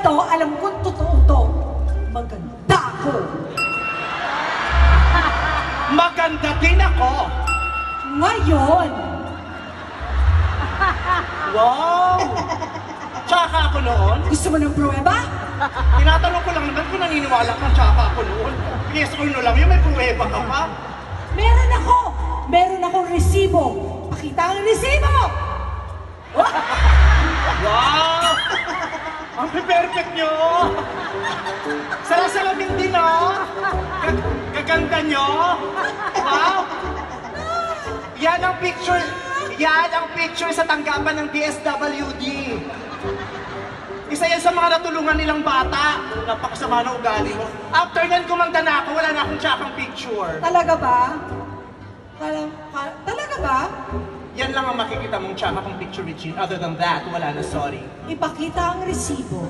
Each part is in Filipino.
to, alam kong totoo to. Maganda ako. Maganda din ako. Ngayon. Wow! Tsaka ako noon? Gusto mo ng pruweba? Tinatanong ko lang naman kung naniniwala kang tsaka ako noon. Yes or no lang yun, may pruweba ka pa. Meron ako! Meron akong resibo. Pakita ang resibo! Wow! Ang perfect nyo! Salasalamin din, oh! Gaganda nyo! Wow! Yan ang picture sa tanggapan ng DSWD. Isa yan sa mga natulungan nilang bata. Napakasama na ugali mo. After nan, kumanda na ako, wala na akong tsakang picture. Talaga ba? Talaga ba? Yan lang ang makikita mong tsaka kong picture, Richie. Other than that, wala na, sorry. Ipakita ang resibo.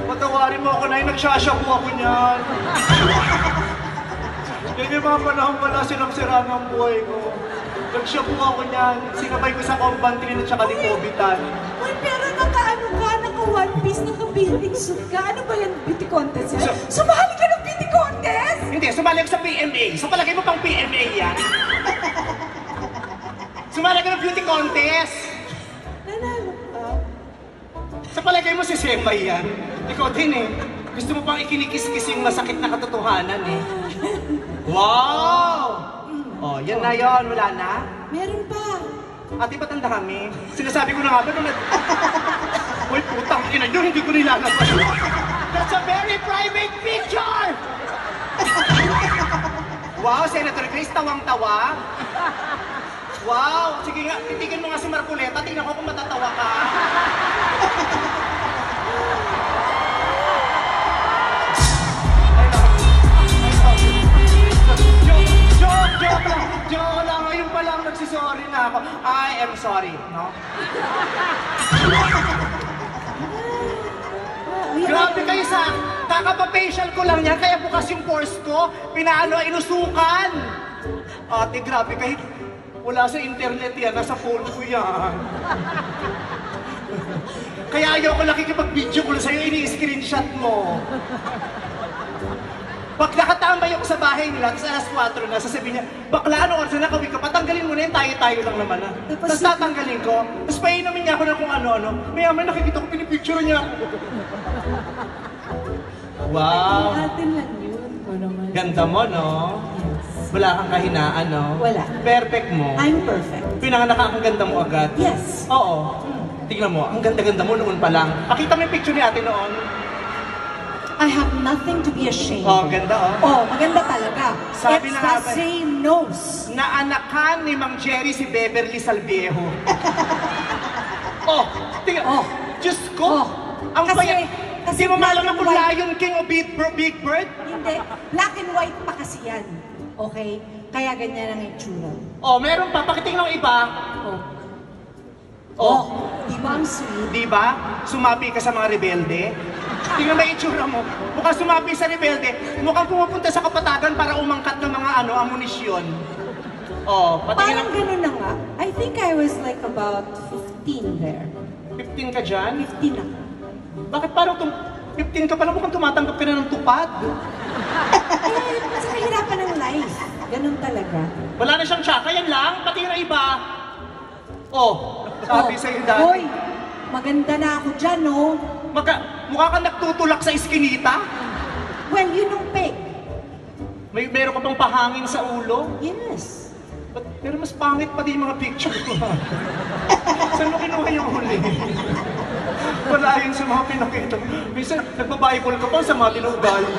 Patawarin mo ako na yung nagsashabu ako niyan. Yan yung mga panahon pala sinang-sira ng buhay ko. Nagshabu ako niyan. Sinabay ko sa Combantin at saka Lipobitan. Uy, pero naka-ano ka, naka-one piece, naka-building suit ka. Ano ba yan, beauty contest yan? Sumali ka ng beauty contest? Hindi, sumali ako sa PMA. Sa palagay mo pang PMA yan? Sumali ka ng beauty contest. Nanalo ka? Sa palagay mo si Sembay yan. Ikaw din eh. Gusto mo pang ikinikis-kis yung masakit na katotohanan eh. Wow! Oh, yan na yon, wala na? Meron pa. Ate, ba't ang dami? Sinasabi ko na nga ba nung Uy, putang ina nyo, hindi ko nilalabas. That's a very private picture! Wow, Senator Grace, tawang-tawa. Wow, sige nga, titigan mo nga si Marcoleta, tingnan ko kung matatawa ka. Joke lang, ngayon pa lang nagsisorry na ako. I am sorry, no? Grabe kayo sa kakapafacial ko lang yan, kaya bukas yung pores ko, inusukan. Ate, grabe kayo. Wala sa internet yan, nasa phone ko yan. Kaya ayaw ko nakikipag-video ko sa'yo, ini-screenshot mo. Pag nakatambay ako sa bahay nila, tapos alas 4 na, sasabihin niya, bakla, ano oras na nakawin ka, patanggalin mo na yun, tayo-tayo lang naman na. Tapos tatanggalin ko, tapos painumin niya ako ng kung ano-ano, may nakikita ko, pinipicture niya ako. Wow! Atin lang yun. Ganda mo, no? Yes. Wala kang kahinaan, no? Wala. Perfect mo. I'm perfect. Pinanganak ka, ang ganda mo agad. Yes. Oo. Tingnan mo, ang ganda-ganda mo noon pa lang. Pakita mo yung picture ni ate noon. I have nothing to be ashamed. Oh, ganda oh. Oh, maganda talaga. Sabi It's na the same nose. Naanakan ni Mang Jerry si Beverly Salviejo. Oh, tingnan. Oh. Diyos ko. Oh. Ang Kasi Hindi mo malaman kung black and Lion King o Big Bird? Hindi. Black and white pa kasi yan. Okay? Kaya ganyan ang itsura. Oh, meron pa. Pakitingnan ng iba. Oh. Oh. Di ba ang sweet? Di ba? Sumapi ka sa mga rebelde. Tingnan mo yung itsura mo. Mukhang sumapi sa rebelde. Mukhang pumupunta sa kapatagan para umangkat ng mga amunisyon. Oh, patingin Parang ganun na nga. I think I was like about 15 there. 15 ka dyan? 15 ako. Bakit parang 15 ka pala mukhang tumatanggap ka na ng tupad? Eh, sa kahirapan ng life. Ganun talaga. Wala na siyang tsaka, yan lang. Pati na iba. Oh, sabi sa'yo dati. Hoy, maganda na ako dyan, no? Mukha kang nagtutulak sa iskinita. Well, yun ang peg. Meron ka pang pahangin sa ulo. Yes. Pero mas pangit pa din yung mga picture ko. Saan mo kinuha yung huli? Wala yun sa mga pinakita. Minsan, nagpa-Bible ka pa sa mga tinugali.